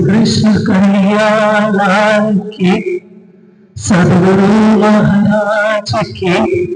कृष्ण कन्हैया लाल की, सद्गुरु महाराज की।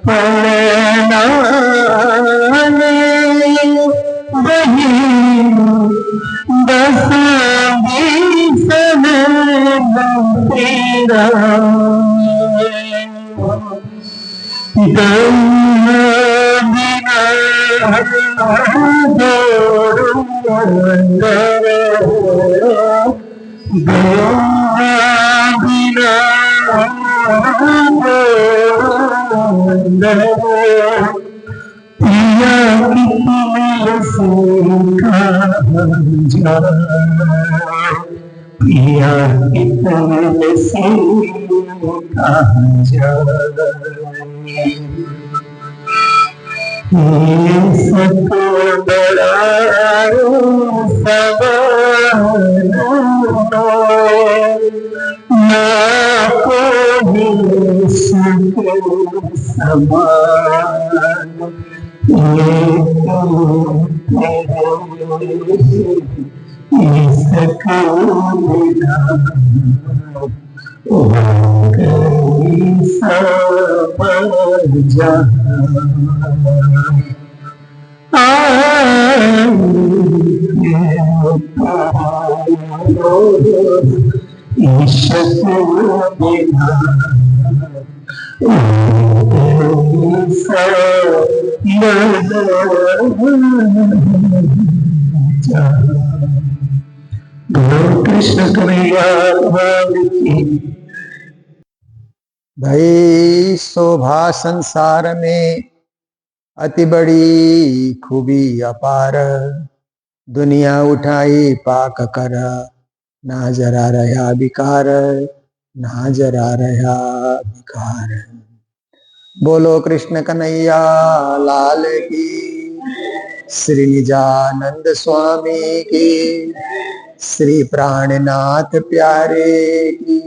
पलना वही बसागी तेरा गम बिना पिया पिया से कहाँ जाए सको बड़ा सवाल ना कोई सको समान ये सको बिना सब कृष्ण कन्हैया की। भाई शोभा संसार में अति बड़ी खूबी अपार, दुनिया उठाई पाक कर, ना जरा रहा विकार, ना जरा रहा विकार। बोलो कृष्ण कन्हैया लाल की, श्री निजानंद स्वामी की, श्री प्राणनाथ प्यारे की,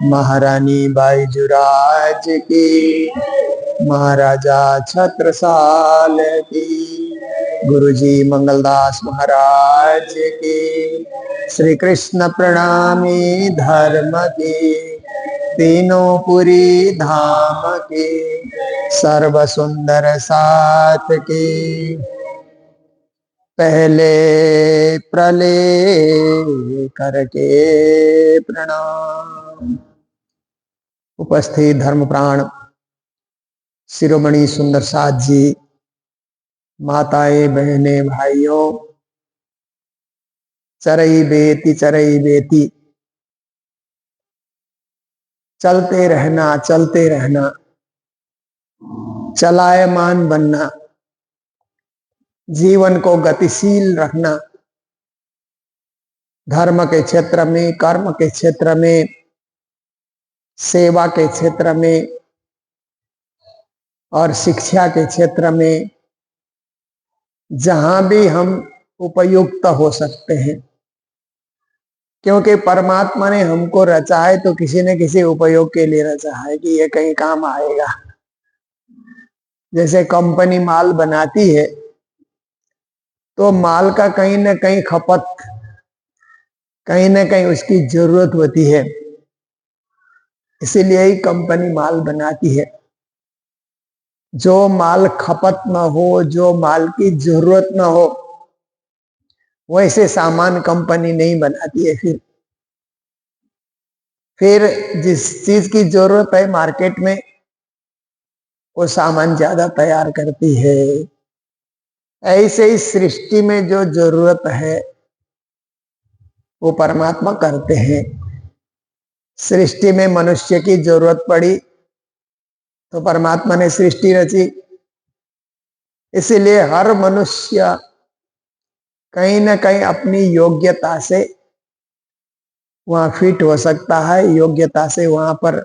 महारानी बाईजुराज की, महाराजा छत्रसाल की, गुरुजी मंगलदास महाराज की, श्री कृष्ण प्रणामी धर्म की, तीनों पुरी धाम की, सर्व सुंदर साथ की, पहले प्रलय करके प्रणाम। उपस्थित धर्म प्राण शिरोमणि सुंदर साथ जी, माताएं बहने भाइयों, चरई बेती चलते रहना चलायमान बनना, जीवन को गतिशील रखना, धर्म के क्षेत्र में, कर्म के क्षेत्र में, सेवा के क्षेत्र में और शिक्षा के क्षेत्र में, जहां भी हम उपयुक्त हो सकते हैं, क्योंकि परमात्मा ने हमको रचा है तो किसी न किसी उपयोग के लिए रचा है कि ये कहीं काम आएगा। जैसे कंपनी माल बनाती है तो माल का कहीं न कहीं खपत, कहीं न कहीं उसकी जरूरत होती है, इसीलिए ही कंपनी माल बनाती है। जो माल खपत न हो, जो माल की जरूरत न हो, वैसे सामान कंपनी नहीं बनाती है। फिर जिस चीज की जरूरत है मार्केट में, वो सामान ज्यादा तैयार करती है। ऐसे ही सृष्टि में जो जरूरत है वो परमात्मा करते हैं। सृष्टि में मनुष्य की जरूरत पड़ी तो परमात्मा ने सृष्टि रची, इसीलिए हर मनुष्य कहीं ना कहीं अपनी योग्यता से वहां फिट हो सकता है, योग्यता से वहां पर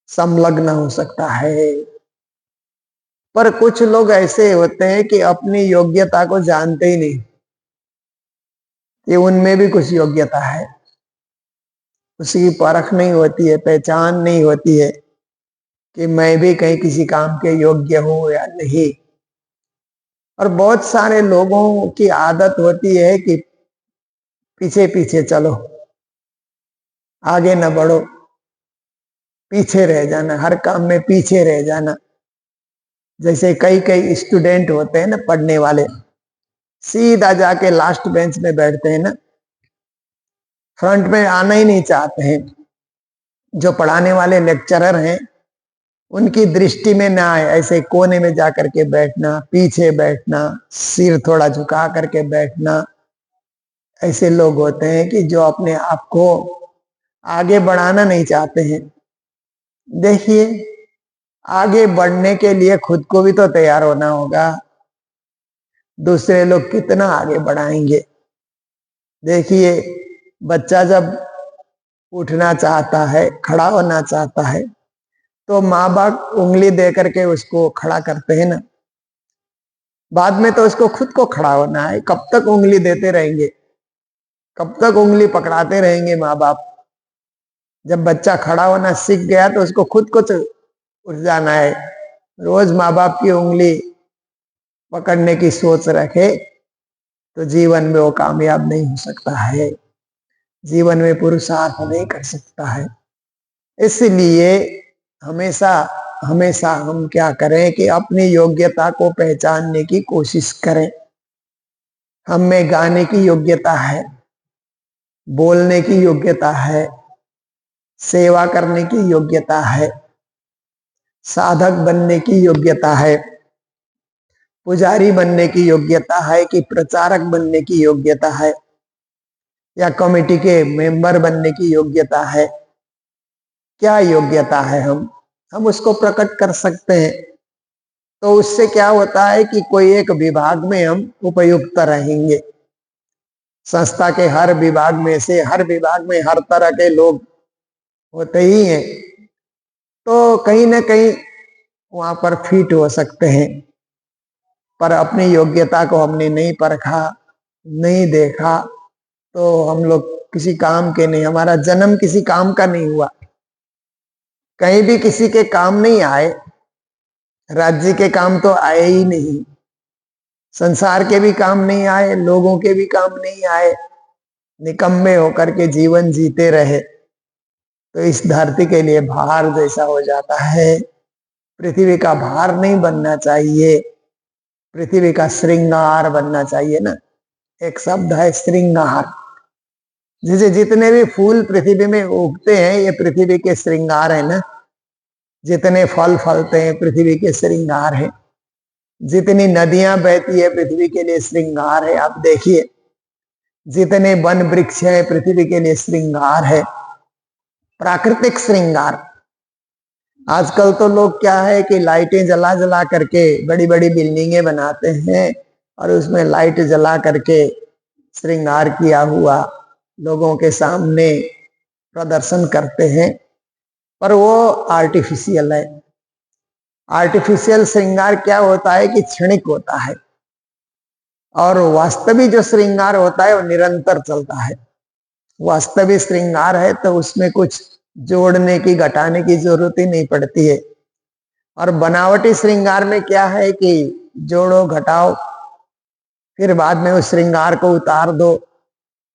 संलग्न हो सकता है। पर कुछ लोग ऐसे होते हैं कि अपनी योग्यता को जानते ही नहीं कि उनमें भी कुछ योग्यता है, उसकी परख नहीं होती है, पहचान नहीं होती है कि मैं भी कहीं किसी काम के योग्य हूं या नहीं। और बहुत सारे लोगों की आदत होती है कि पीछे पीछे चलो, आगे न बढ़ो, पीछे रह जाना, हर काम में पीछे रह जाना। जैसे कई कई स्टूडेंट होते हैं ना पढ़ने वाले, सीधा जाके लास्ट बेंच में बैठते हैं ना, फ्रंट में आना ही नहीं चाहते हैं। जो पढ़ाने वाले लेक्चरर हैं उनकी दृष्टि में ना आए ऐसे कोने में जाकर के बैठना, पीछे बैठना, सिर थोड़ा झुका करके बैठना। ऐसे लोग होते हैं कि जो अपने आप को आगे बढ़ाना नहीं चाहते हैं। देखिए, आगे बढ़ने के लिए खुद को भी तो तैयार होना होगा। दूसरे लोग कितना आगे बढ़ाएंगे। देखिए, बच्चा जब उठना चाहता है, खड़ा होना चाहता है, तो माँ बाप उंगली दे करके उसको खड़ा करते हैं ना। बाद में तो उसको खुद को खड़ा होना है। कब तक उंगली देते रहेंगे, कब तक उंगली पकड़ाते रहेंगे माँ बाप। जब बच्चा खड़ा होना सीख गया तो उसको खुद को उठ जाना है। रोज माँ बाप की उंगली पकड़ने की सोच रखे तो जीवन में वो कामयाब नहीं हो सकता है, जीवन में पुरुषार्थ नहीं कर सकता है। इसलिए हमेशा हमेशा हम क्या करें कि अपनी योग्यता को पहचानने की कोशिश करें। हम में गाने की योग्यता है, बोलने की योग्यता है, सेवा करने की योग्यता है, साधक बनने की योग्यता है, पुजारी बनने की योग्यता है कि प्रचारक बनने की योग्यता है, या कमेटी के मेंबर बनने की योग्यता है। क्या योग्यता है हम उसको प्रकट कर सकते हैं। तो उससे क्या होता है कि कोई एक विभाग में हम उपयुक्त रहेंगे। संस्था के हर विभाग में से, हर विभाग में हर तरह के लोग होते ही हैं, तो कहीं ना कहीं वहां पर फिट हो सकते हैं। पर अपनी योग्यता को हमने नहीं परखा, नहीं देखा, तो हम लोग किसी काम के नहीं, हमारा जन्म किसी काम का नहीं हुआ, कहीं भी किसी के काम नहीं आए। राज्य के काम तो आए ही नहीं, संसार के भी काम नहीं आए, लोगों के भी काम नहीं आए। निकम्मे होकर के जीवन जीते रहे तो इस धरती के लिए भार जैसा हो जाता है। पृथ्वी का भार नहीं बनना चाहिए, पृथ्वी का श्रृंगार बनना चाहिए ना। एक शब्द है श्रृंगार। जैसे जितने भी फूल पृथ्वी में उगते हैं ये पृथ्वी के श्रृंगार है ना। जितने फल फलते हैं पृथ्वी के श्रृंगार है। जितनी नदियां बहती है पृथ्वी के लिए श्रृंगार है। आप देखिए, जितने वन वृक्ष है पृथ्वी के लिए श्रृंगार है, प्राकृतिक श्रृंगार। आजकल तो लोग क्या है कि लाइटें जला जला करके बड़ी बड़ी बिल्डिंगें बनाते हैं और उसमें लाइट जला करके श्रृंगार किया हुआ लोगों के सामने प्रदर्शन करते हैं, पर वो आर्टिफिशियल है। आर्टिफिशियल श्रृंगार क्या होता है कि क्षणिक होता है, और वास्तविक जो श्रृंगार होता है वो निरंतर चलता है। वास्तविक श्रृंगार है तो उसमें कुछ जोड़ने की, घटाने की जरूरत ही नहीं पड़ती है। और बनावटी श्रृंगार में क्या है कि जोड़ो, घटाओ, फिर बाद में उस श्रृंगार को उतार दो।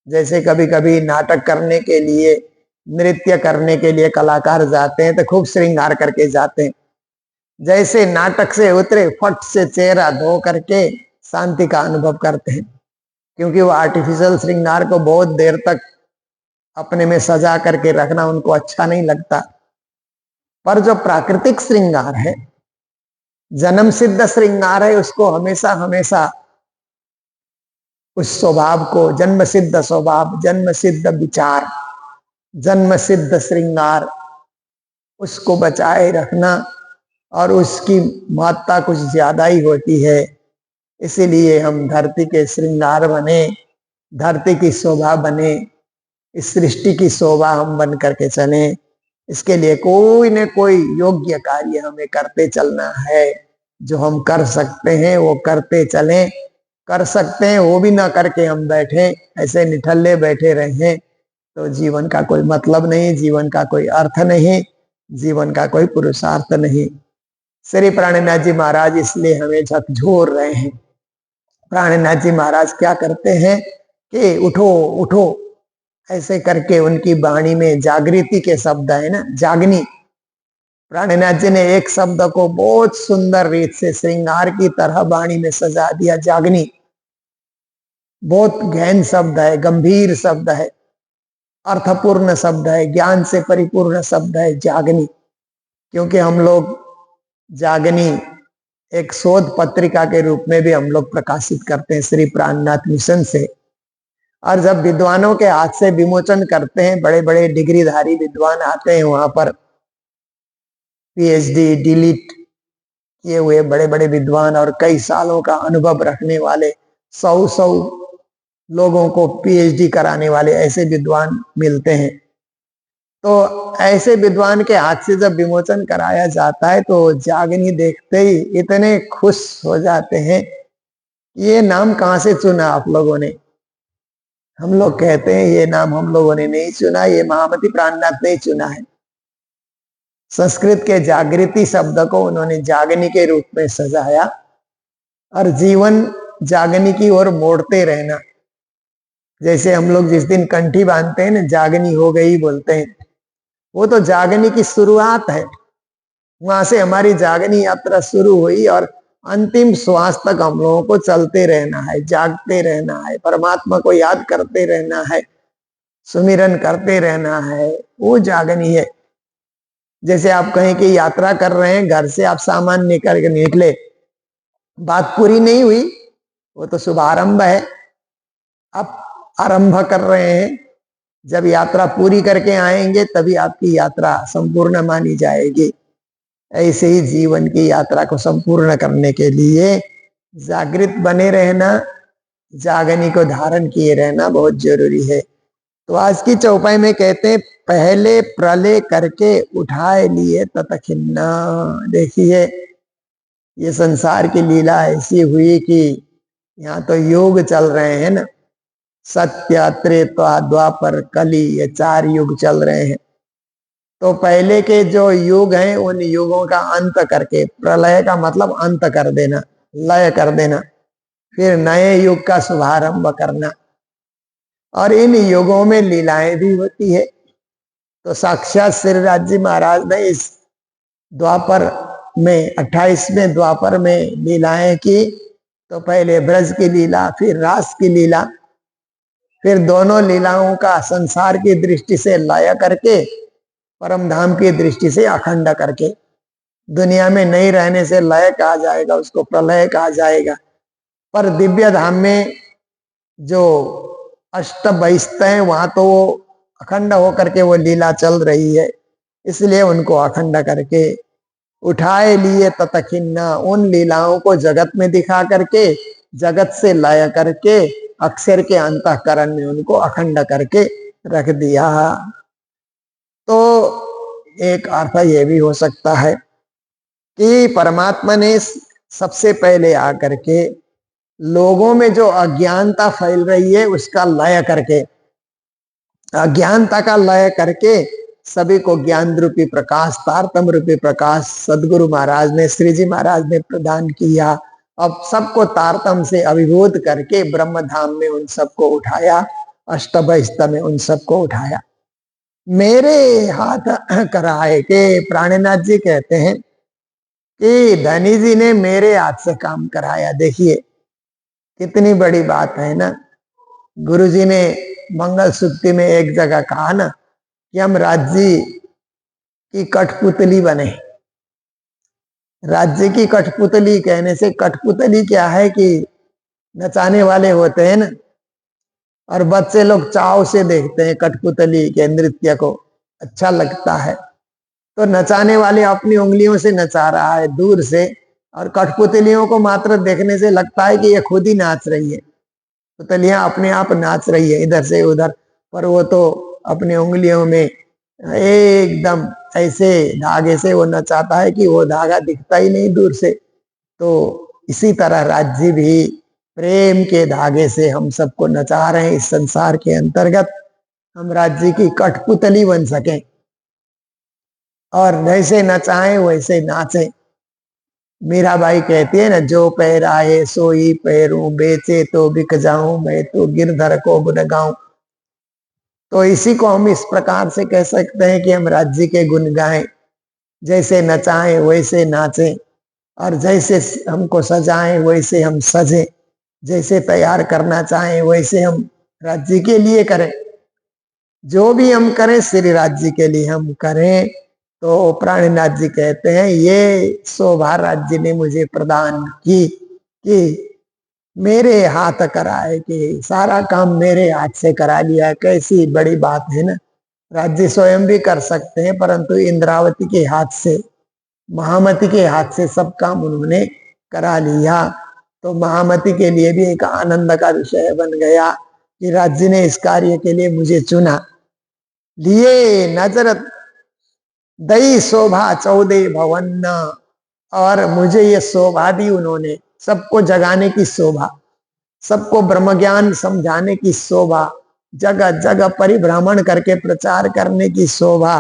जैसे कभी कभी नाटक करने के लिए, नृत्य करने के लिए कलाकार जाते हैं तो खूब श्रृंगार करके जाते हैं। जैसे नाटक से उतरे फट से चेहरा धो करके शांति का अनुभव करते हैं, क्योंकि वो आर्टिफिशियल श्रृंगार को बहुत देर तक अपने में सजा करके रखना उनको अच्छा नहीं लगता। पर जो प्राकृतिक श्रृंगार है, जन्म सिद्ध श्रृंगार है, उसको हमेशा हमेशा उस स्वभाव को, जन्म सिद्ध स्वभाव, जन्म सिद्ध विचार, जन्म सिद्ध श्रृंगार, उसको बचाए रखना। और उसकी महत्ता कुछ ज्यादा ही होती है। इसीलिए हम धरती के श्रृंगार बने, धरती की शोभा बने, इस सृष्टि की शोभा हम बन करके चले। इसके लिए कोई न कोई योग्य कार्य हमें करते चलना है। जो हम कर सकते हैं वो करते चलें, कर सकते हैं वो भी ना करके हम बैठे, ऐसे निठल्ले बैठे रहें तो जीवन का कोई मतलब नहीं, जीवन का कोई अर्थ नहीं, जीवन का कोई पुरुषार्थ नहीं। श्री प्राणनाथ जी महाराज इसलिए हमें झकझोर रहे हैं। प्राणनाथ जी महाराज क्या करते हैं कि उठो उठो ऐसे करके, उनकी वाणी में जागृति के शब्द है ना, जागनी। प्राणनाथ जी ने एक शब्द को बहुत सुंदर रीत से श्रृंगार की तरह वाणी में सजा दिया, जागनी। बहुत गहन शब्द है, गंभीर शब्द है, अर्थपूर्ण शब्द है, ज्ञान से परिपूर्ण शब्द है जागनी। क्योंकि हम लोग जागनी एक शोध पत्रिका के रूप में भी हम लोग प्रकाशित करते हैं श्री प्राणनाथ मिशन से। और जब विद्वानों के हाथ से विमोचन करते हैं, बड़े बड़े डिग्रीधारी विद्वान आते हैं वहां पर, पीएचडी डिलीट किए हुए बड़े बड़े विद्वान और कई सालों का अनुभव रखने वाले, सौ सौ लोगों को पीएचडी कराने वाले ऐसे विद्वान मिलते हैं। तो ऐसे विद्वान के हाथ से जब विमोचन कराया जाता है तो जागनी देखते ही इतने खुश हो जाते हैं। ये नाम कहाँ से चुना आप लोगों ने? हम लोग कहते हैं ये नाम हम लोगों ने नहीं चुना, ये महामती प्राणनाथ ने चुना है। संस्कृत के जागृति शब्द को उन्होंने जागनी के रूप में सजाया और जीवन जागनी की ओर मोड़ते रहना। जैसे हम लोग जिस दिन कंठी बांधते हैं ना, जागनी हो गई बोलते हैं, वो तो जागनी की शुरुआत है। वहां से हमारी जागनी यात्रा शुरू हुई और अंतिम श्वास तक हम लोगों को चलते रहना है, जागते रहना है, परमात्मा को याद करते रहना है, सुमिरन करते रहना है, वो जागनी है। जैसे आप कहीं की यात्रा कर रहे हैं, घर से आप सामान निकल के निकले, बात पूरी नहीं हुई, वो तो शुभारंभ है। आप आरंभ कर रहे हैं, जब यात्रा पूरी करके आएंगे तभी आपकी यात्रा संपूर्ण मानी जाएगी। ऐसे ही जीवन की यात्रा को संपूर्ण करने के लिए जागृत बने रहना, जागनी को धारण किए रहना बहुत जरूरी है। तो आज की चौपाई में कहते हैं, पहले प्रलय करके उठाए लिए तत खिन्ना। देखिए, ये संसार की लीला ऐसी हुई कि यहाँ तो युग चल रहे हैं ना, सत्य, त्रेता, द्वापर, कली, ये 4 युग चल रहे हैं। तो पहले के जो युग हैं उन युगों का अंत करके, प्रलय का मतलब अंत कर देना, लय कर देना, फिर नए युग का शुभारंभ करना। और इन युगों में लीलाएं भी होती है। तो साक्षात श्री राज जी महाराज ने इस द्वापर में, 28वें द्वापर में लीलाएं की। तो पहले ब्रज की लीला, फिर रास की लीला, फिर दोनों लीलाओं का संसार की दृष्टि से लय करके, परम धाम की दृष्टि से अखंड करके। दुनिया में नहीं रहने से लय कहा जाएगा, उसको प्रलय कहा जाएगा। पर दिव्य धाम में जो अष्ट बहिष्ठ है, वहां तो वो अखंड होकर के वो लीला चल रही है, इसलिए उनको अखंड करके उठाए लिए ततखिन्ना। उन लीलाओं को जगत में दिखा करके, जगत से लय करके, अक्षर के अंतःकरण में उनको अखंड करके रख दिया। तो एक अर्थ ये भी हो सकता है कि परमात्मा ने सबसे पहले आकर के लोगों में जो अज्ञानता फैल रही है उसका लय करके, अज्ञानता का लय करके सभी को ज्ञान रूपी प्रकाश, तारतम रूपी प्रकाश सदगुरु महाराज ने, श्री जी महाराज ने प्रदान किया। अब सबको तारतम से अभिभूत करके ब्रह्म धाम में उन सबको उठाया, अष्टबहिष्ठ में उन सबको उठाया। मेरे हाथ कराए के प्राणनाथ जी कहते हैं कि धनी जी ने मेरे हाथ से काम कराया। देखिए कितनी बड़ी बात है ना। गुरु जी ने मंगल सूक्ति में एक जगह कहा ना कि हम राज्य की कठपुतली बने। राज्य की कठपुतली कहने से, कठपुतली क्या है कि नचाने वाले होते हैं ना, और बच्चे लोग चाव से देखते हैं कठपुतली के नृत्य को, अच्छा लगता है। तो नचाने वाले अपनी उंगलियों से नचा रहा है दूर से, और कठपुतलियों को मात्र देखने से लगता है कि ये खुद ही नाच रही है, पुतलियां अपने आप नाच रही है इधर से उधर, पर वो तो अपने उंगलियों में एकदम ऐसे धागे से वो नचाता है कि वो धागा दिखता ही नहीं दूर से। तो इसी तरह राज्य भी प्रेम के धागे से हम सबको नचा रहे हैं। इस संसार के अंतर्गत हम राज्य की कठपुतली बन सकें और जैसे नचाएं वैसे नाचें। मीराबाई कहती है ना, जो पैराए सोई पैरूं, बेचे तो बिक जाऊं, मैं तो गिरधर को गुण गाऊं। तो इसी को हम इस प्रकार से कह सकते हैं कि हम राज्य के गुण गाएं। जैसे नचाएं वैसे नाचें, और जैसे हमको सजाएं वैसे हम सजें, जैसे तैयार करना चाहें वैसे हम राज्य के लिए करें। जो भी हम करें श्री राज्य के लिए हम करें। तो प्राणनाथ जी कहते हैं ये शोभा राज्य ने मुझे प्रदान की कि मेरे हाथ कराए, कि सारा काम मेरे हाथ से करा लिया। कैसी बड़ी बात है ना। राज्य स्वयं भी कर सकते हैं, परंतु इंद्रावती के हाथ से, महामती के हाथ से सब काम उन्होंने करा लिया। तो महामती के लिए भी एक आनंद का विषय बन गया कि राज्य ने इस कार्य के लिए मुझे चुना। लिए नजर दई शोभा 14 भवन, और मुझे ये शोभा दी उन्होंने, सबको जगाने की शोभा, सबको ब्रह्म ज्ञान समझाने की शोभा, जगह जगह परिभ्रमण करके प्रचार करने की शोभा।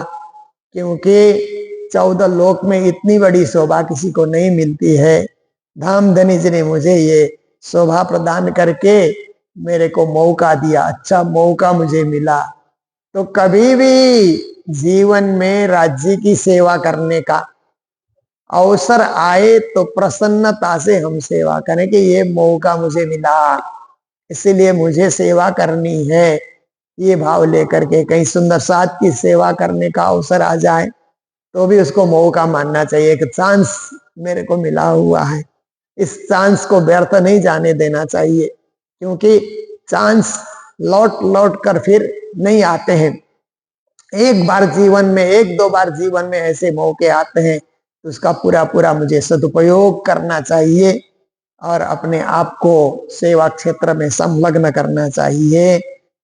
क्योंकि 14 लोक में इतनी बड़ी शोभा किसी को नहीं मिलती है। धाम धनी जी ने मुझे ये शोभा प्रदान करके मेरे को मौका दिया, अच्छा मौका मुझे मिला। तो कभी भी जीवन में राज्य की सेवा करने का अवसर आए तो प्रसन्नता से हम सेवा करें कि ये मौका मुझे मिला, इसलिए मुझे सेवा करनी है। ये भाव लेकर के कहीं सुंदर साथ की सेवा करने का अवसर आ जाए तो भी उसको मौका मानना चाहिए। एक चांस मेरे को मिला हुआ है, इस चांस को व्यर्थ नहीं जाने देना चाहिए, क्योंकि चांस लौट लौट कर फिर नहीं आते हैं। एक बार जीवन में, एक दो बार जीवन में ऐसे मौके आते हैं, तो उसका पूरा पूरा मुझे सदुपयोग करना चाहिए और अपने आप को सेवा क्षेत्र में संलग्न करना चाहिए।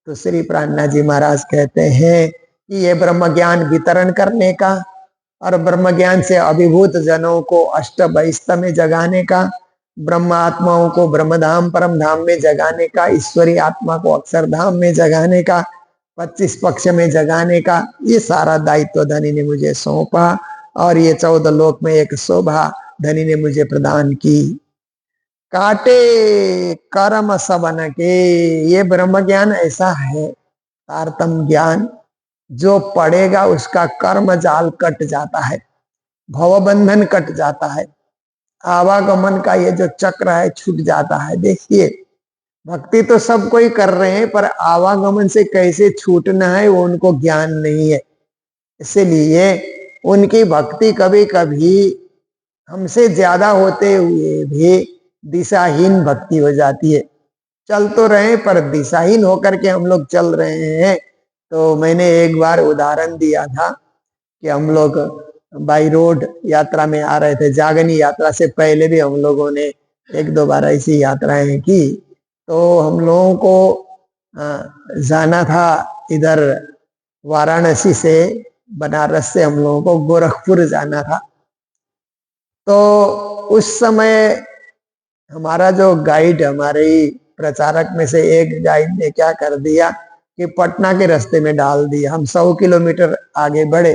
तो श्री प्राणनाथ जी महाराज कहते हैं कि ये ब्रह्म ज्ञान वितरण करने का और ब्रह्म ज्ञान से अभिभूत जनों को अष्ट बहिस्त में जगाने का, ब्रह्म आत्माओं को ब्रह्मधाम परम धाम में जगाने का, ईश्वरी आत्मा को अक्षरधाम में जगाने का, 25 पक्ष में जगाने का, ये सारा दायित्व धनी ने मुझे सौंपा। और ये 14 लोक में एक शोभा धनी ने मुझे प्रदान की। काटे कर्म सबन के, ये ब्रह्म ज्ञान ऐसा है, तारतम ज्ञान, जो पढ़ेगा उसका कर्म जाल कट जाता है, भवबंधन कट जाता है, आवागमन का ये जो चक्र है छूट जाता है। देखिए भक्ति तो सब कोई कर रहे हैं, पर आवागमन से कैसे छूटना है वो उनको ज्ञान नहीं है। इसलिए उनकी भक्ति कभी कभी हमसे ज्यादा होते हुए भी दिशाहीन भक्ति हो जाती है। चल तो रहे पर दिशाहीन होकर के हम लोग चल रहे हैं। तो मैंने एक बार उदाहरण दिया था कि हम लोग बाई रोड यात्रा में आ रहे थे, जागनी यात्रा से पहले भी हम लोगों ने एक दो बार ऐसी यात्राएं की। तो हम लोगों को जाना था इधर वाराणसी से, बनारस से हम लोगों को गोरखपुर जाना था। तो उस समय हमारा जो गाइड, हमारे प्रचारक में से एक गाइड ने क्या कर दिया कि पटना के रास्ते में डाल दिया। हम 100 किलोमीटर आगे बढ़े,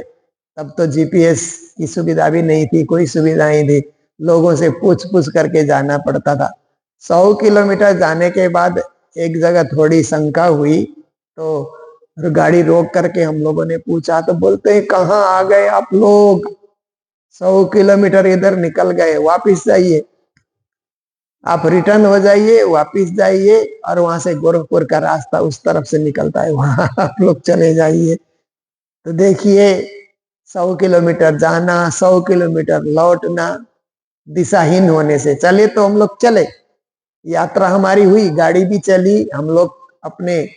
तब तो जीपीएस की सुविधा भी नहीं थी, कोई सुविधा नहीं थी, लोगों से पूछ पूछ करके जाना पड़ता था। 100 किलोमीटर जाने के बाद एक जगह थोड़ी शंका हुई, तो गाड़ी रोक करके हम लोगों ने पूछा, तो बोलते हैं कहाँ आ गए आप लोग, 100 किलोमीटर इधर निकल गए, वापिस जाइए, आप रिटर्न हो जाइए, वापिस जाइए, और वहां से गोरखपुर का रास्ता उस तरफ से निकलता है, वहां आप लोग चले जाइए। तो देखिए 100 किलोमीटर जाना, 100 किलोमीटर लौटना, दिशाहीन होने से। चले तो हम लोग चले, यात्रा हमारी हुई, गाड़ी भी चली, हम लोग अपने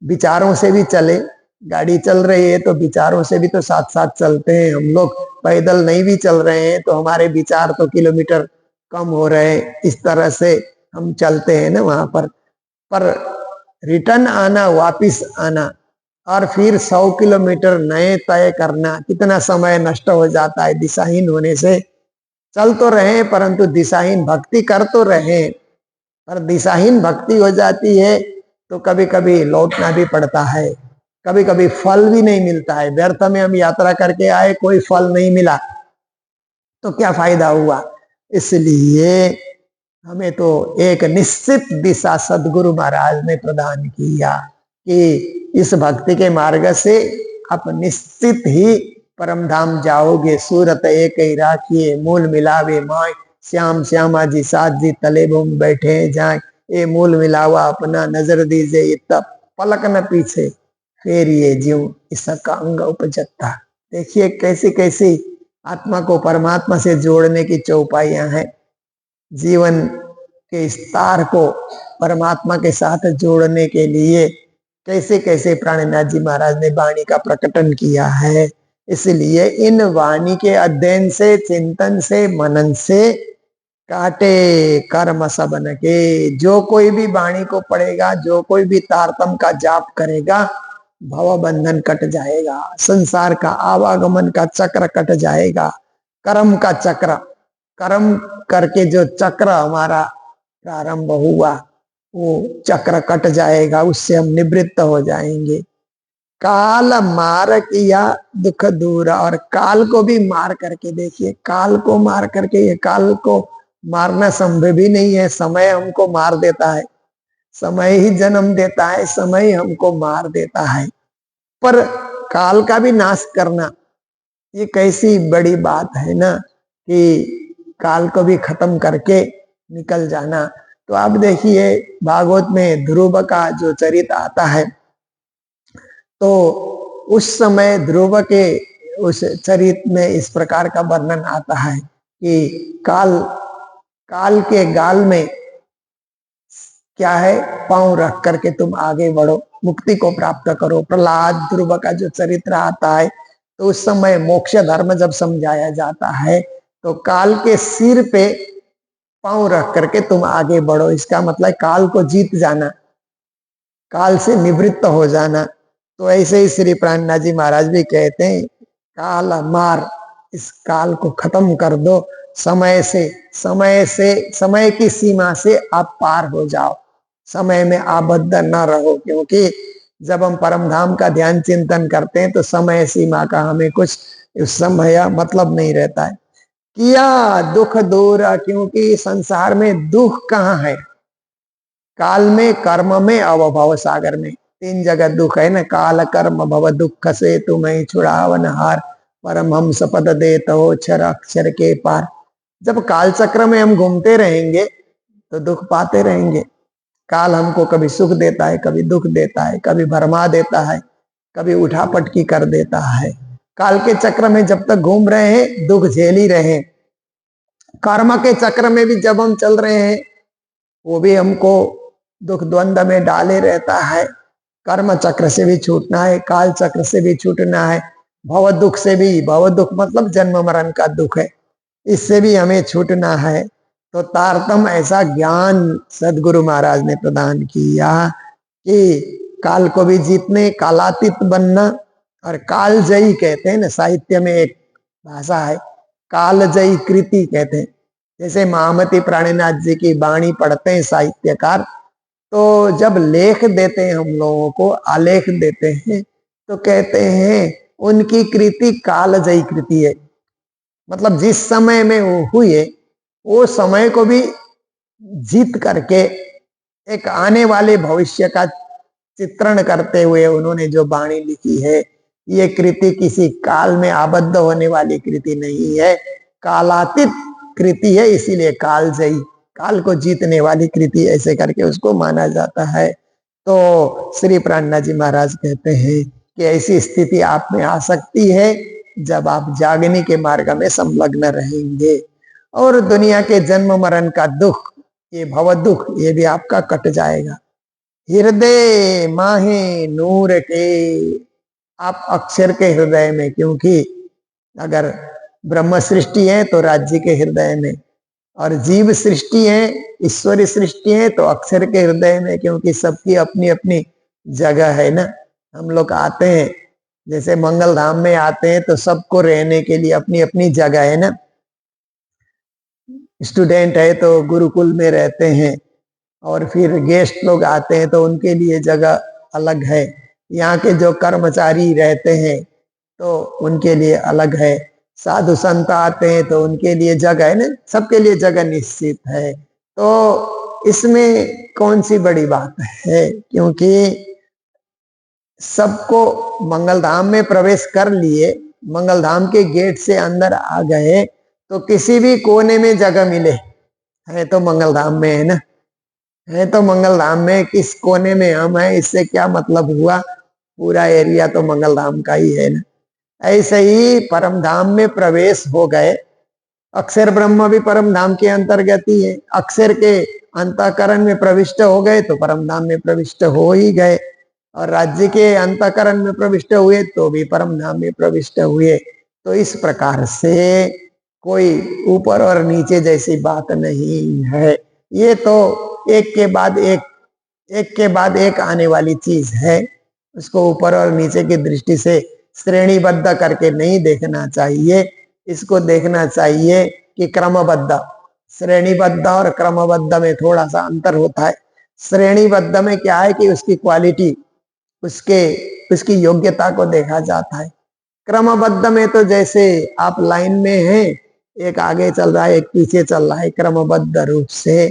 विचारों से भी चले। गाड़ी चल रही है तो विचारों से भी तो साथ साथ चलते हैं हम लोग, पैदल नहीं भी चल रहे हैं तो हमारे विचार तो किलोमीटर कम हो रहे हैं, इस तरह से हम चलते हैं ना वहां पर रिटर्न आना, वापिस आना और फिर 100 किलोमीटर नए तय करना, कितना समय नष्ट हो जाता है दिशाहीन होने से। चल तो रहे परंतु दिशाहीन भक्ति कर तो रहे, पर दिशाहीन भक्ति हो जाती है तो कभी कभी लौटना भी पड़ता है, कभी कभी फल भी नहीं मिलता है। व्यर्थ में हम यात्रा करके आए, कोई फल नहीं मिला तो क्या फायदा हुआ। इसलिए हमें तो एक निश्चित दिशा सदगुरु महाराज ने प्रदान किया कि इस भक्ति के मार्ग से आप निश्चित ही परम धाम जाओगे सूरत एक ही राखिए, मूल मिलावे माय, श्याम श्यामा जी साथ जी तले बम बैठे जाए, ए मूल मिलावा अपना नजर दीजे, इतना पलक न पीछे फिर ये जीव इसका अंग उपजता। देखिए कैसी कैसी आत्मा को परमात्मा से जोड़ने की चौपाइयां हैं। जीवन के इस तार को परमात्मा के साथ जोड़ने के लिए कैसे कैसे प्राणनाथ जी महाराज ने वाणी का प्रकटन किया है। इसलिए इन वाणी के अध्ययन से, चिंतन से, मनन से काटे कर्म सबन के। जो कोई भी वाणी को पढ़ेगा, जो कोई भी तारतम का जाप करेगा, भव बंधन कट जाएगा, संसार का आवागमन का चक्र कट जाएगा। कर्म का चक्र, कर्म करके जो चक्र हमारा प्रारंभ हुआ वो चक्र कट जाएगा, उससे हम निवृत्त हो जाएंगे। काल मार किया दुख दूर, और काल को भी मार करके देखिए, काल को मार करके, ये काल को मारना संभव ही नहीं है। समय हमको मार देता है, समय ही जन्म देता है, समय ही हमको मार देता है। पर काल का भी नाश करना ये कैसी बड़ी बात है ना, कि काल को भी खत्म करके निकल जाना। तो आप देखिए भागवत में ध्रुव का जो चरित्र आता है, तो उस समय ध्रुव के उस चरित्र में इस प्रकार का वर्णन आता है कि काल काल के गाल में क्या है, पांव रख करके तुम आगे बढ़ो, मुक्ति को प्राप्त करो। प्रहलाद ध्रुव का जो चरित्र आता है, तो उस समय मोक्ष धर्म जब समझाया जाता है, तो काल के सिर पे पांव रख करके तुम आगे बढ़ो। इसका मतलब काल को जीत जाना, काल से निवृत्त हो जाना। तो ऐसे ही श्री प्राणनाथ जी महाराज भी कहते हैं, काल मार, इस काल को खत्म कर दो, समय से समय की सीमा से आप पार हो जाओ, समय में आबद्ध न रहो। क्योंकि जब हम परम धाम का ध्यान चिंतन करते हैं तो समय सीमा का हमें कुछ उस समय मतलब नहीं रहता है। किया दुख दूर, क्योंकि संसार में दुख कहाँ है, काल में, कर्म में और भव सागर में, तीन जगह दुख है ना। काल कर्म भव दुख से तुम्हें छुड़ावन हार, परम हम सपद देत हो क्षर अक्षर के पार। जब काल चक्र में हम घूमते रहेंगे तो दुख पाते रहेंगे। काल हमको कभी सुख देता है, कभी दुख देता है, कभी भरमा देता है, कभी उठा पटकी कर देता है। काल के चक्र में जब तक घूम रहे हैं दुख झेल ही रहे हैं। कर्म के चक्र में भी जब हम चल रहे हैं वो भी हमको दुख द्वंद्व में डाले रहता है। कर्म चक्र से भी छूटना है, काल चक्र से भी छूटना है, भव दुख से भी, भव दुख मतलब जन्म मरण का दुख है, इससे भी हमें छूटना है। तो तारतम ऐसा ज्ञान सदगुरु महाराज ने प्रदान किया कि काल को भी जीतने, कालातीत बनना। और कालजयी कहते हैं ना, साहित्य में एक भाषा है, कालजयी कृति कहते हैं। जैसे महामती प्राणनाथ जी की वाणी पढ़ते हैं साहित्यकार, तो जब लेख देते हैं हम लोगों को, आलेख देते हैं, तो कहते हैं उनकी कृति कालजयी कृति है। मतलब जिस समय में वो हुए वो समय को भी जीत करके एक आने वाले भविष्य का चित्रण करते हुए उन्होंने जो वाणी लिखी है, ये कृति किसी काल में आबद्ध होने वाली कृति नहीं है, कालातीत कृति है, इसीलिए कालजयी, काल को जीतने वाली कृति ऐसे करके उसको माना जाता है। तो श्री प्राणनाथ जी महाराज कहते हैं कि ऐसी स्थिति आप में आ सकती है जब आप जागने के मार्ग में संलग्न रहेंगे, और दुनिया के जन्म मरण का दुख, ये भव दुख, ये भी आपका कट जाएगा। हृदय माहे नूर के, आप अक्षर के हृदय में, क्योंकि अगर ब्रह्म सृष्टि है तो राज्य के हृदय में, और जीव सृष्टि है, ईश्वरी सृष्टि है तो अक्षर के हृदय में, क्योंकि सबकी अपनी अपनी जगह है ना। हम लोग आते हैं, जैसे मंगल धाम में आते हैं तो सबको रहने के लिए अपनी अपनी जगह है ना। स्टूडेंट है तो गुरुकुल में रहते हैं, और फिर गेस्ट लोग आते हैं तो उनके लिए जगह अलग है। यहाँ के जो कर्मचारी रहते हैं तो उनके लिए अलग है। साधु संत आते हैं तो उनके लिए जगह है ना, सबके लिए जगह निश्चित है। तो इसमें कौन सी बड़ी बात है, क्योंकि सबको मंगल धाम में प्रवेश कर लिए मंगल धाम के गेट से अंदर आ गए तो किसी भी कोने में जगह मिले, है तो मंगल धाम में है ना, है तो मंगल धाम में, किस कोने में हम हैं इससे क्या मतलब हुआ, पूरा एरिया तो मंगल धाम का ही है ना। ऐसे ही परम धाम में प्रवेश हो गए। अक्षर ब्रह्म भी परम धाम के अंतर्गत ही है। अक्षर के अंतःकरण में प्रविष्ट हो गए तो परम धाम में प्रविष्ट हो ही गए, और राज्य के अंतःकरण में प्रविष्ट हुए तो भी परम धाम में प्रविष्ट हुए। तो इस प्रकार से कोई ऊपर और नीचे जैसी बात नहीं है, ये तो एक के बाद एक आने वाली चीज है। उसको ऊपर और नीचे की दृष्टि से श्रेणीबद्ध करके नहीं देखना चाहिए, इसको देखना चाहिए कि क्रमबद्ध, श्रेणीबद्ध और क्रमबद्ध में थोड़ा सा अंतर होता है। श्रेणीबद्ध में क्या है कि उसकी क्वालिटी, उसकी योग्यता को देखा जाता है। क्रमबद्ध में तो जैसे आप लाइन में हैं, एक आगे चल रहा है एक पीछे चल रहा है क्रमबद्ध रूप से,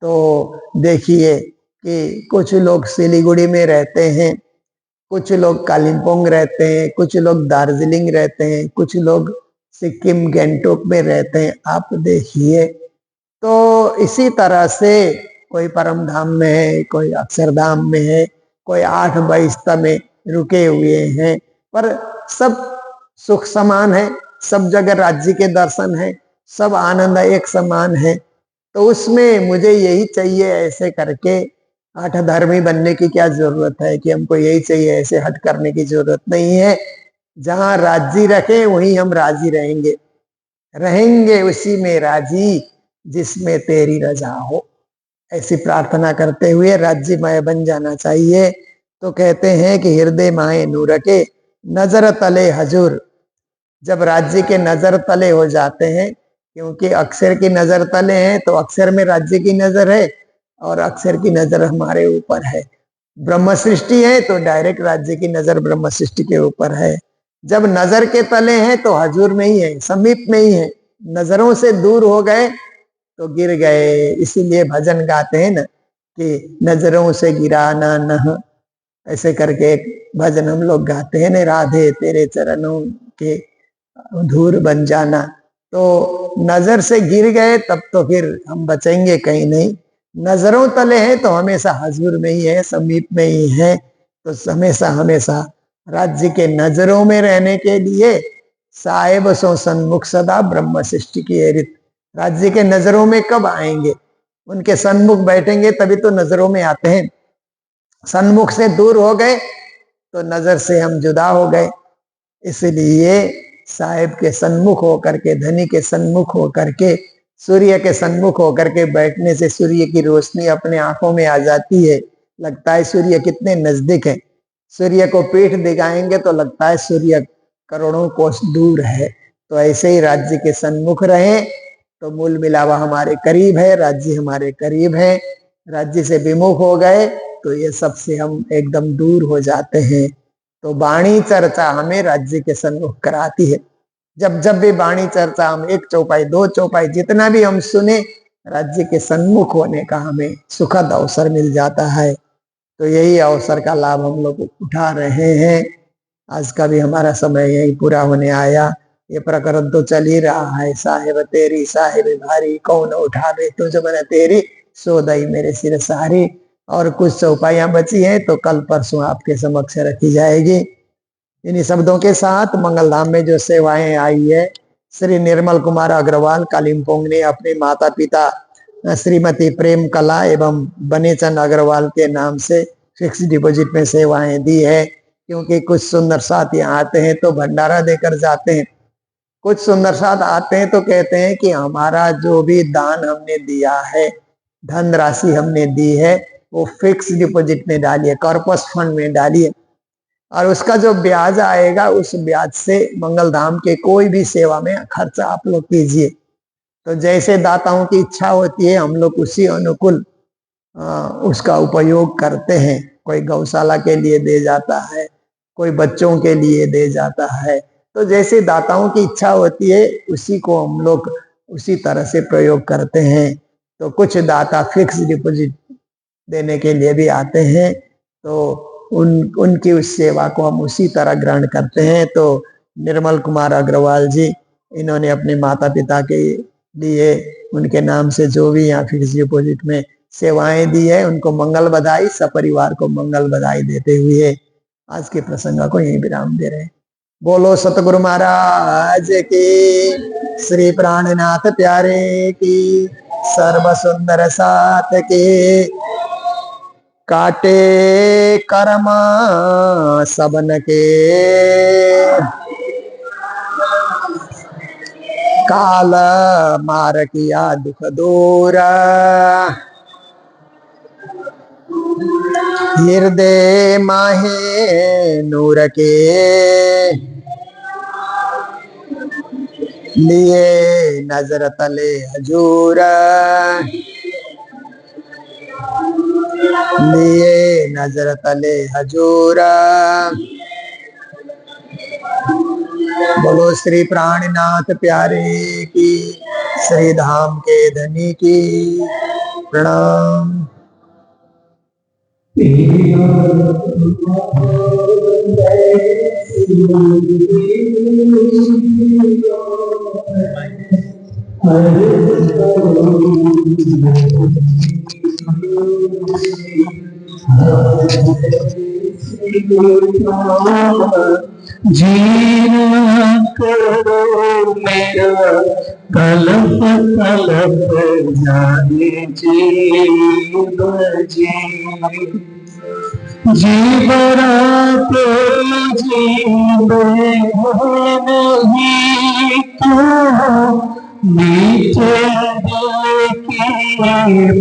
तो देखिए कि कुछ लोग सिलीगुड़ी में रहते हैं, कुछ लोग कालिम्पोंग रहते हैं, कुछ लोग दार्जिलिंग रहते हैं, कुछ लोग सिक्किम गैंगटॉक में रहते हैं। आप देखिए तो इसी तरह से कोई परम धाम में है, कोई अक्षरधाम में है, कोई 8 बहिस्ता में रुके हुए हैं, पर सब सुख समान है, सब जगह राज्य के दर्शन है, सब आनंद एक समान है। तो उसमें मुझे यही चाहिए ऐसे करके हठ धर्मी बनने की क्या जरूरत है कि हमको यही चाहिए, ऐसे हट करने की जरूरत नहीं है। जहां राजी रखे वहीं हम राजी रहेंगे, रहेंगे उसी में राजी जिसमें तेरी रजा हो। ऐसी प्रार्थना करते हुए राज्यमय बन जाना चाहिए। तो कहते हैं कि हृदय माए नूर के नजर तले हजूर। जब राज्य के नजर तले हो जाते हैं, क्योंकि अक्षर की नजर तले हैं तो अक्षर में राज्य की नजर है और अक्षर की नजर हमारे ऊपर है। ब्रह्म सृष्टि है तो डायरेक्ट राज्य की नजर ब्रह्म सृष्टि के ऊपर है। जब नजर के तले हैं तो हजूर में ही है, समीप में ही है। नजरों से दूर हो गए तो गिर गए। इसीलिए भजन गाते हैं ना कि नजरों से गिराना न, ऐसे करके एक भजन हम लोग गाते हैं ना, राधे तेरे चरणों के धूर बन जाना। तो नजर से गिर गए तब तो फिर हम बचेंगे कहीं नहीं। नजरों तले हैं तो हमेशा हजूर में ही है, समीप में ही है। तो हमेशा हमेशा राज्य के नजरों में रहने के लिए साहेब सो सन्मुख सदा ब्रह्म सृष्टि की एरित। राज्य के नजरों में कब आएंगे, उनके सन्मुख बैठेंगे तभी तो नजरों में आते हैं। सन्मुख से दूर हो गए तो नजर से हम जुदा हो गए। इसलिए साहेब के सन्मुख होकर के, धनी के सन्मुख होकर के, सूर्य के सन्मुख होकर के बैठने से सूर्य की रोशनी अपने आंखों में आ जाती है, लगता है सूर्य कितने नजदीक है। सूर्य को पीठ दिखाएंगे तो लगता है सूर्य करोड़ों कोस दूर है। तो ऐसे ही राज्य के सन्मुख रहे तो मूल मिलावा हमारे करीब है, राज्य हमारे करीब है। राज्य से विमुख हो गए तो ये सबसे हम एकदम दूर हो जाते हैं। तो वाणी चर्चा हमें राज्य के सन्मुख कराती है। जब जब भी वाणी चर्चा हम 1 चौपाई 2 चौपाई जितना भी हम सुने, राज्य के सन्मुख होने का हमें सुखद अवसर मिल जाता है। तो यही अवसर का लाभ हम लोग उठा रहे हैं। आज का भी हमारा समय यही पूरा होने आया। ये प्रकरण तो चल ही रहा है, साहेब तेरी साहेब भारी कौन उठावे तुझ मन तेरी सो दई मेरे सिर सारी। और कुछ चौपाइयां बची हैं तो कल परसों आपके समक्ष रखी जाएगी। इन्हीं शब्दों के साथ मंगलधाम में जो सेवाएं आई है, श्री निर्मल कुमार अग्रवाल कालिम्पोंग ने अपने माता पिता श्रीमती प्रेम कला एवं बनेचंद अग्रवाल के नाम से फिक्स डिपॉजिट में सेवाएं दी है। क्योंकि कुछ सुंदर साथ यहाँ आते हैं तो भंडारा देकर जाते हैं, कुछ सुंदर साथ आते हैं तो कहते हैं कि हमारा जो भी दान हमने दिया है, धन राशि हमने दी है, वो फिक्स डिपॉजिट में डालिए, कॉर्पस फंड में डालिए, और उसका जो ब्याज आएगा उस ब्याज से मंगलधाम के कोई भी सेवा में खर्च आप लोग कीजिए। तो जैसे दाताओं की इच्छा होती है हम लोग उसी अनुकूल उसका उपयोग करते हैं। कोई गौशाला के लिए दे जाता है, कोई बच्चों के लिए दे जाता है। तो जैसे दाताओं की इच्छा होती है उसी को हम लोग उसी तरह से प्रयोग करते हैं। तो कुछ दाता फिक्स डिपॉजिट देने के लिए भी आते हैं, तो उनकी उस सेवा को हम उसी तरह ग्रहण करते हैं। तो निर्मल कुमार अग्रवाल जी, इन्होंने अपने माता पिता के लिए उनके नाम से जो भी यहाँ फिक्स डिपोजिट में सेवाएं दी है उनको मंगल बधाई, सपरिवार को मंगल बधाई देते हुए आज के प्रसंग को यहीं विराम दे रहे हैं। बोलो सतगुरु महाराज की, श्री प्राणनाथ प्यारे की, सर्व सुंदर साथ के, काटे कर्मा सबन के, काल मार किया दुख दूर, हृदय माहे नूर के, लिए नजर तले हजूर, लिए नजर तले हजूर। बोलो श्री प्राणनाथ प्यारे की, श्री धाम के धनी की, प्रणाम। जीना करो मेरा तलप तलप जाने जीव जी, जीवरा तो जीवे नहीं तो नीचे की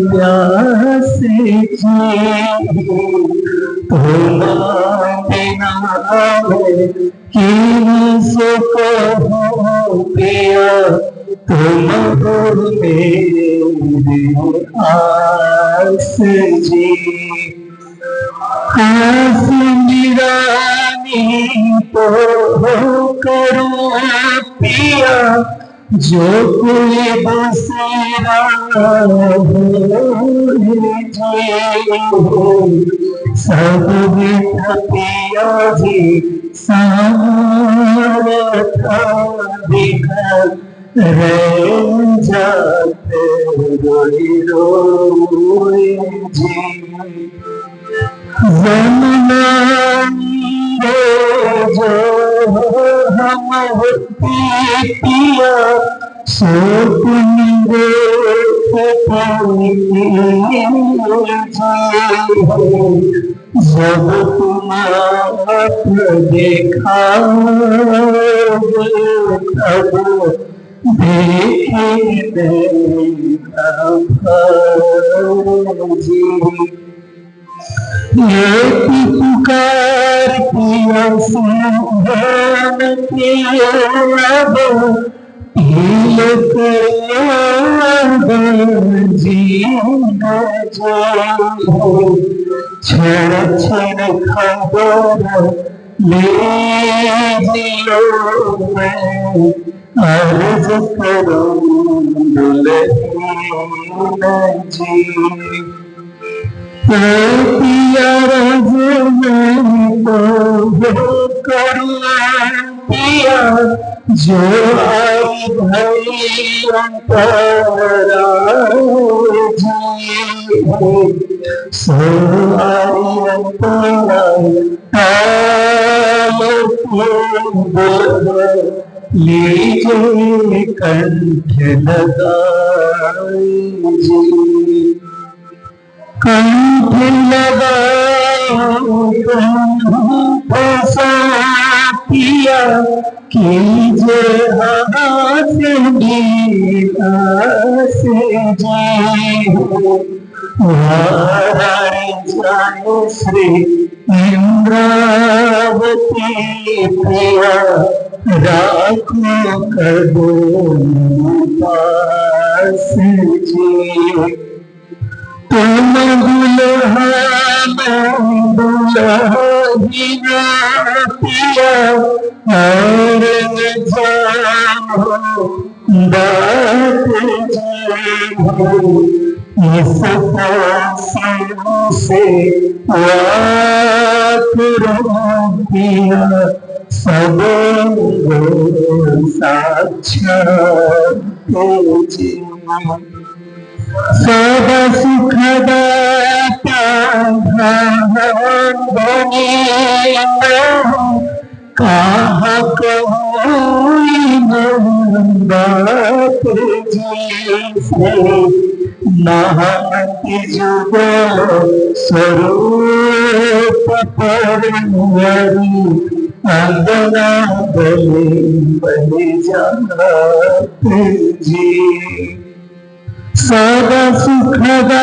प्यास जी, तुम बिना कि सुख हो पिया, तुम हो मेरे आस जी, आस निरानी तो करो पिया, जो कोई बसेरा सब पिया जी सामर्था दिखा रह जाते रोई रोई जी, जो हम पिया सो जब तुम देखा तब देखे जी, ये पुकार पिया सुहान के अब जीना जाओ, क्षण क्षण खबर ले जियो मैं, अर्ज करूं दुल्हन जी, पिया करुणा पिया, जो आई भई अंतरा जी, सो आई अंतरा लीजिए कंठ लगाई जी, कंठ लगाओ पिया, कीजे हाथ गीता से जी, जाए श्री इंद्रावती प्रिया, राखो कदम पास जी, तुम दुल्हनिया पिया, और जानो बात जी, इस पास से वाक पिया, सब साक्षात तुझे सदा सुखदाता बने कहा कोई बात जैसे महमति जुग स्वरूप परवरी अंगना बने बने जात जी सदा सुखदाता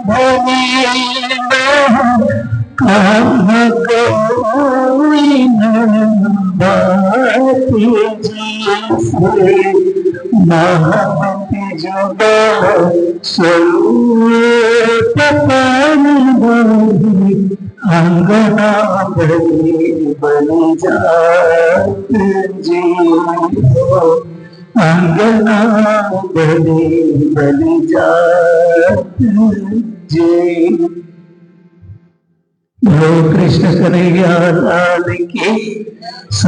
भने कहा कोई बात जैसे महमति जुग स्वरूप परवरी अंगना बने बने जात जी अंगना बने बने जात जी। बोलो कृष्ण कन्हैया लाल की।